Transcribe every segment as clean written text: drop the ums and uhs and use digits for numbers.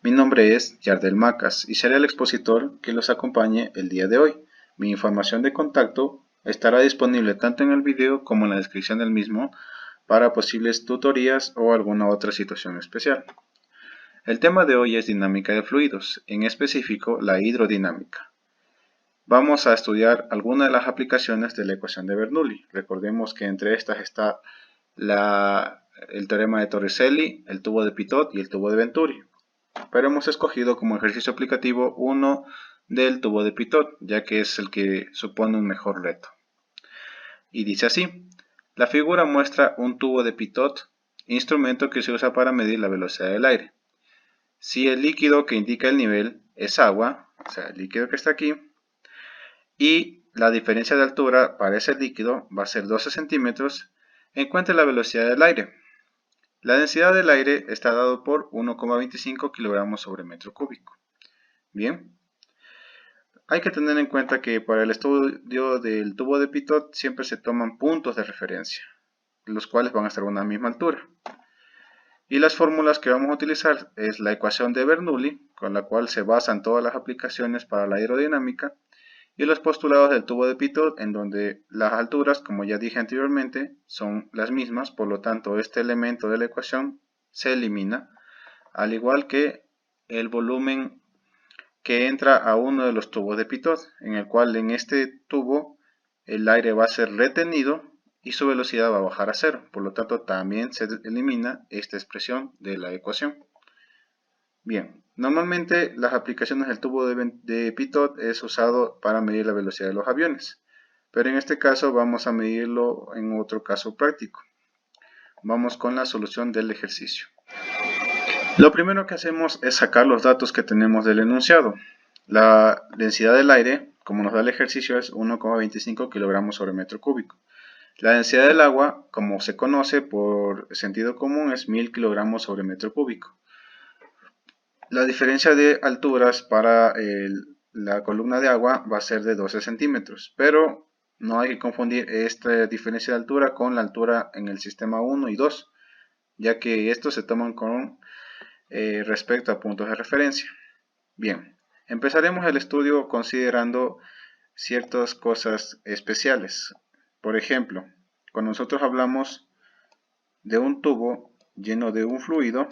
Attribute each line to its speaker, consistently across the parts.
Speaker 1: Mi nombre es Yardel Macas y seré el expositor que los acompañe el día de hoy. Mi información de contacto estará disponible tanto en el video como en la descripción del mismo para posibles tutorías o alguna otra situación especial. El tema de hoy es dinámica de fluidos, en específico la hidrodinámica. Vamos a estudiar algunas de las aplicaciones de la ecuación de Bernoulli. Recordemos que entre estas está el teorema de Torricelli, el tubo de Pitot y el tubo de Venturi. Pero hemos escogido como ejercicio aplicativo uno del tubo de Pitot, ya que es el que supone un mejor reto. Y dice así: la figura muestra un tubo de Pitot, instrumento que se usa para medir la velocidad del aire. Si el líquido que indica el nivel es agua, o sea, el líquido que está aquí, y la diferencia de altura para ese líquido va a ser 12 centímetros, encuentre la velocidad del aire. La densidad del aire está dado por 1,25 kilogramos sobre metro cúbico. Bien, hay que tener en cuenta que para el estudio del tubo de Pitot siempre se toman puntos de referencia, los cuales van a estar a una misma altura. Y las fórmulas que vamos a utilizar es la ecuación de Bernoulli, con la cual se basan todas las aplicaciones para la aerodinámica, y los postulados del tubo de Pitot, en donde las alturas, como ya dije anteriormente, son las mismas, por lo tanto este elemento de la ecuación se elimina, al igual que el volumen que entra a uno de los tubos de Pitot, en el cual en este tubo el aire va a ser retenido y su velocidad va a bajar a cero, por lo tanto también se elimina esta expresión de la ecuación. Bien, normalmente las aplicaciones del tubo de Pitot es usado para medir la velocidad de los aviones, pero en este caso vamos a medirlo en otro caso práctico. Vamos con la solución del ejercicio. Lo primero que hacemos es sacar los datos que tenemos del enunciado. La densidad del aire, como nos da el ejercicio, es 1,25 kilogramos sobre metro cúbico. La densidad del agua, como se conoce por sentido común, es 1000 kilogramos sobre metro cúbico. La diferencia de alturas para la columna de agua va a ser de 12 centímetros, pero no hay que confundir esta diferencia de altura con la altura en el sistema 1 y 2, ya que estos se toman con respecto a puntos de referencia. Bien, empezaremos el estudio considerando ciertas cosas especiales. Por ejemplo, cuando nosotros hablamos de un tubo lleno de un fluido,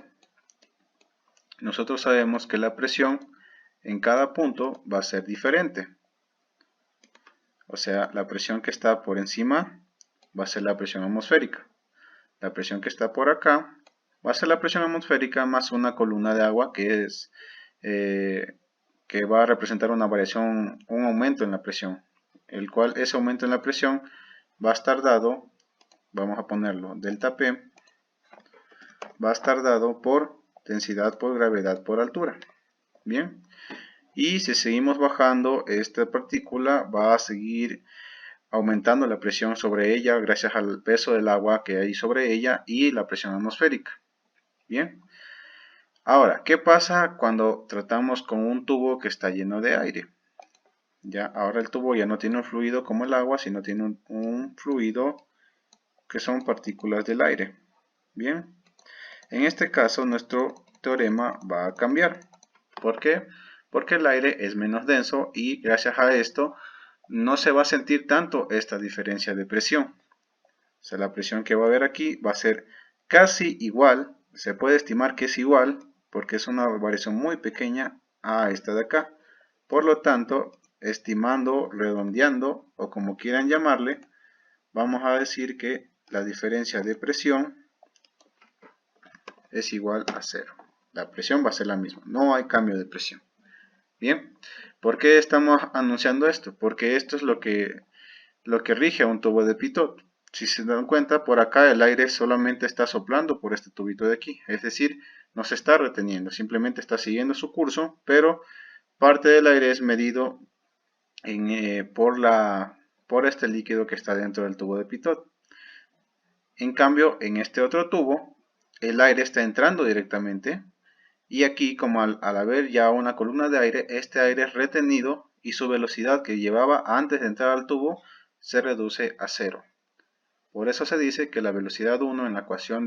Speaker 1: nosotros sabemos que la presión en cada punto va a ser diferente. O sea, la presión que está por encima va a ser la presión atmosférica. La presión que está por acá va a ser la presión atmosférica más una columna de agua que va a representar una variación, un aumento en la presión, el cual ese aumento en la presión va a estar dado, vamos a ponerlo, delta P, va a estar dado por densidad por gravedad por altura. Bien, y si seguimos bajando, esta partícula va a seguir aumentando la presión sobre ella gracias al peso del agua que hay sobre ella y la presión atmosférica. Bien, ahora, ¿qué pasa cuando tratamos con un tubo que está lleno de aire? Ya, ahora el tubo ya no tiene un fluido como el agua, sino tiene un fluido que son partículas del aire. Bien, en este caso nuestro teorema va a cambiar. ¿Por qué? Porque el aire es menos denso y gracias a esto no se va a sentir tanto esta diferencia de presión. O sea, la presión que va a haber aquí va a ser casi igual, se puede estimar que es igual porque es una variación muy pequeña a esta de acá. Por lo tanto, estimando, redondeando o como quieran llamarle, vamos a decir que la diferencia de presión es igual a 0. La presión va a ser la misma, no hay cambio de presión. Bien, ¿por qué estamos anunciando esto? Porque esto es lo que rige a un tubo de Pitot. Si se dan cuenta, por acá el aire solamente está soplando por este tubito de aquí, es decir, no se está reteniendo, simplemente está siguiendo su curso, pero parte del aire es medido por este líquido que está dentro del tubo de Pitot. En cambio, en este otro tubo, el aire está entrando directamente y aquí, como al haber ya una columna de aire, este aire es retenido y su velocidad que llevaba antes de entrar al tubo se reduce a 0. Por eso se dice que la velocidad 1 en la ecuación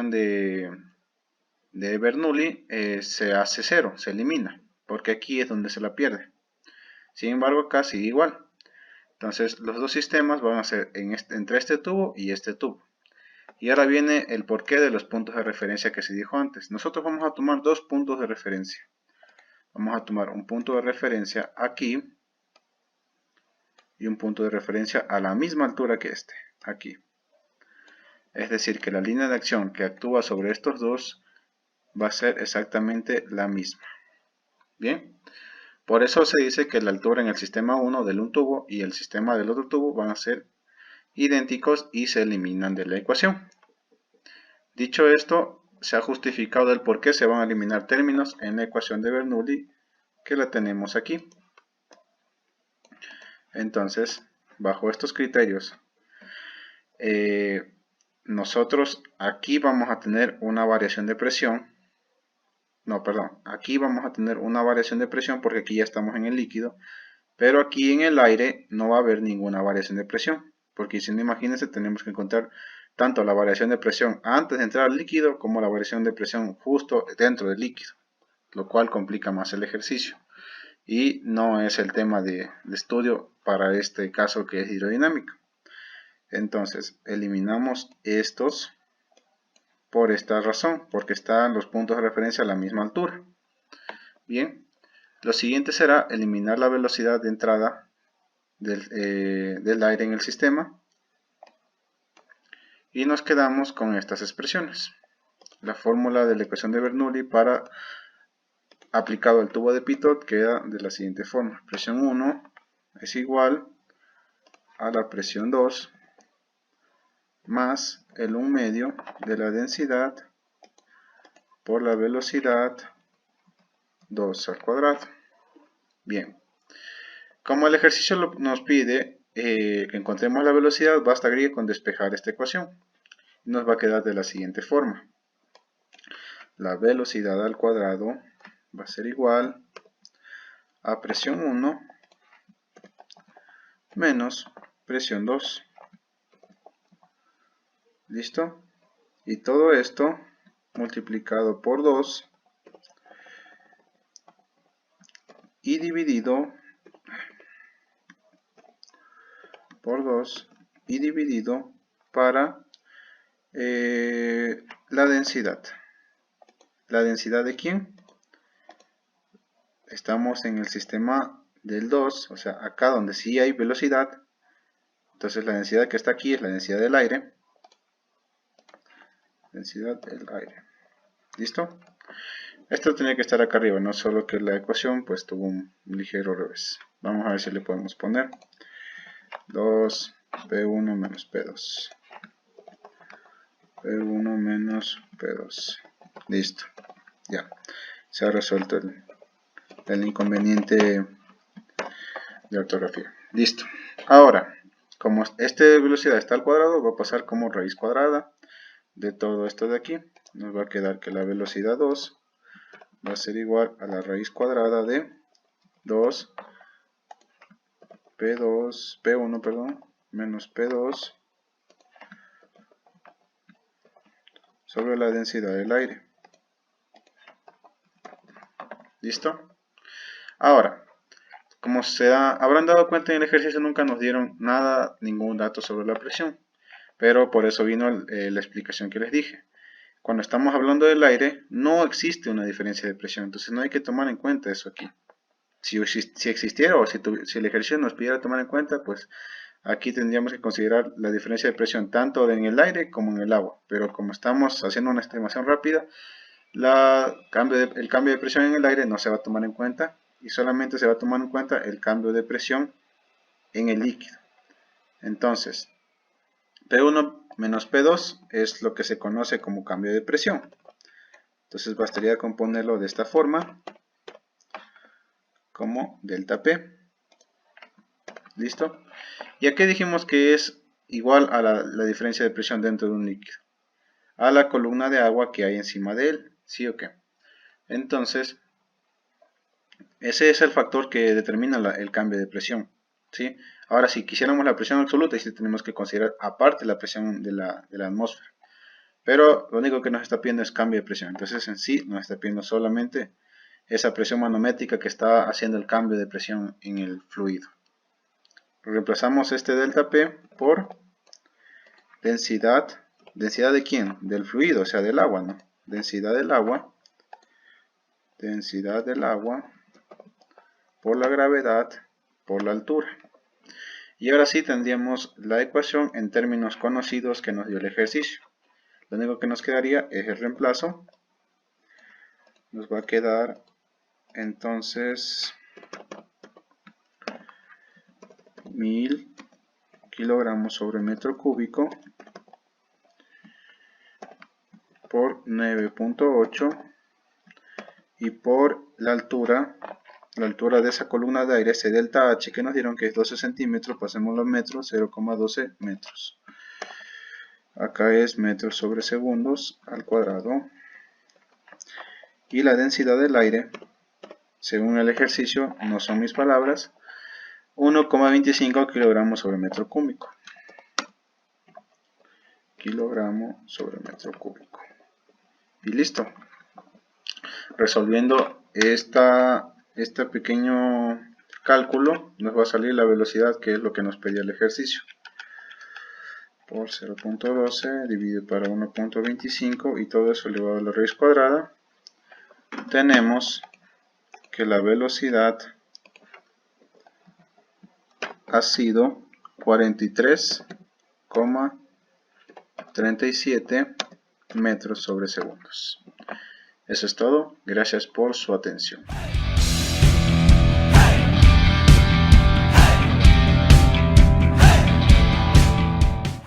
Speaker 1: de de Bernoulli se hace 0, se elimina, porque aquí es donde se la pierde. Sin embargo, acá sigue igual. Entonces, los dos sistemas van a ser entre este tubo y este tubo. Y ahora viene el porqué de los puntos de referencia que se dijo antes. Nosotros vamos a tomar dos puntos de referencia. Vamos a tomar un punto de referencia aquí y un punto de referencia a la misma altura que este, aquí. Es decir, que la línea de acción que actúa sobre estos dos va a ser exactamente la misma. Bien, por eso se dice que la altura en el sistema 1 del un tubo y el sistema del otro tubo van a ser idénticos y se eliminan de la ecuación. Dicho esto, se ha justificado el por qué se van a eliminar términos en la ecuación de Bernoulli, que la tenemos aquí. Entonces, bajo estos criterios, nosotros aquí vamos a tener una variación de presión. No, perdón, aquí vamos a tener una variación de presión porque aquí ya estamos en el líquido, pero aquí en el aire no va a haber ninguna variación de presión, porque si no, imagínense, tenemos que encontrar tanto la variación de presión antes de entrar al líquido como la variación de presión justo dentro del líquido, lo cual complica más el ejercicio y no es el tema de estudio para este caso que es hidrodinámica. Entonces eliminamos estos por esta razón, porque están los puntos de referencia a la misma altura. Bien, lo siguiente será eliminar la velocidad de entrada del aire en el sistema y nos quedamos con estas expresiones. La fórmula de la ecuación de Bernoulli para aplicado al tubo de Pitot queda de la siguiente forma: presión 1 es igual a la presión 2 más el 1 medio de la densidad por la velocidad 2 al cuadrado. Bien, como el ejercicio nos pide que encontremos la velocidad, basta con despejar esta ecuación. Nos va a quedar de la siguiente forma: la velocidad al cuadrado va a ser igual a presión 1 menos presión 2. ¿Listo? Y todo esto multiplicado por 2 y dividido por 2 y dividido para la densidad. ¿La densidad de quién? Estamos en el sistema del 2, o sea, acá donde sí hay velocidad. Entonces la densidad que está aquí es la densidad del aire. Densidad del aire. ¿Listo? Esto tenía que estar acá arriba, no solo que la ecuación pues tuvo un ligero revés. Vamos a ver si le podemos poner 2P1 menos P2. P1 menos P2. Listo. Ya. Se ha resuelto el inconveniente de ortografía. Listo. Ahora, como esta velocidad está al cuadrado, va a pasar como raíz cuadrada de todo esto de aquí. Nos va a quedar que la velocidad 2 va a ser igual a la raíz cuadrada de 2 P1, perdón, menos P2 sobre la densidad del aire. ¿Listo? Ahora, como habrán dado cuenta, en el ejercicio nunca nos dieron ningún dato sobre la presión, pero por eso vino la explicación que les dije. Cuando estamos hablando del aire, no existe una diferencia de presión, entonces no hay que tomar en cuenta eso aquí. Si existiera o si el ejercicio nos pidiera tomar en cuenta, pues aquí tendríamos que considerar la diferencia de presión tanto en el aire como en el agua, pero como estamos haciendo una estimación rápida, el cambio de presión en el aire no se va a tomar en cuenta y solamente se va a tomar en cuenta el cambio de presión en el líquido. Entonces, P1 menos P2 es lo que se conoce como cambio de presión. Entonces bastaría con ponerlo de esta forma, como delta P. ¿Listo? Y aquí dijimos que es igual a la diferencia de presión dentro de un líquido, a la columna de agua que hay encima de él, ¿sí o qué? Entonces, ese es el factor que determina el cambio de presión, ¿sí? Ahora, si quisiéramos la presión absoluta, sí tenemos que considerar aparte la presión de la atmósfera. pero lo único que nos está pidiendo es cambio de presión. Entonces en sí nos está pidiendo solamente esa presión manométrica que está haciendo el cambio de presión en el fluido. Reemplazamos este delta P por densidad. ¿Densidad de quién? Del fluido, o sea del agua, ¿no? Densidad del agua por la gravedad por la altura. Y ahora sí tendríamos la ecuación en términos conocidos que nos dio el ejercicio. Lo único que nos quedaría es el reemplazo. Nos va a quedar entonces 1000 kilogramos sobre metro cúbico por 9.8 y por la altura de esa columna de aire, ese delta H que nos dieron que es 12 centímetros, pasemos los metros, 0,12 metros. Acá es metros sobre segundos al cuadrado. Y la densidad del aire, según el ejercicio, no son mis palabras, 1,25 kilogramos sobre metro cúbico. Kilogramo sobre metro cúbico. Y listo. Resolviendo este pequeño cálculo, nos va a salir la velocidad, que es lo que nos pedía el ejercicio. Por 0.12 dividido para 1.25 y todo eso elevado a la raíz cuadrada. Tenemos que la velocidad ha sido 43,37 metros sobre segundos. Eso es todo. Gracias por su atención.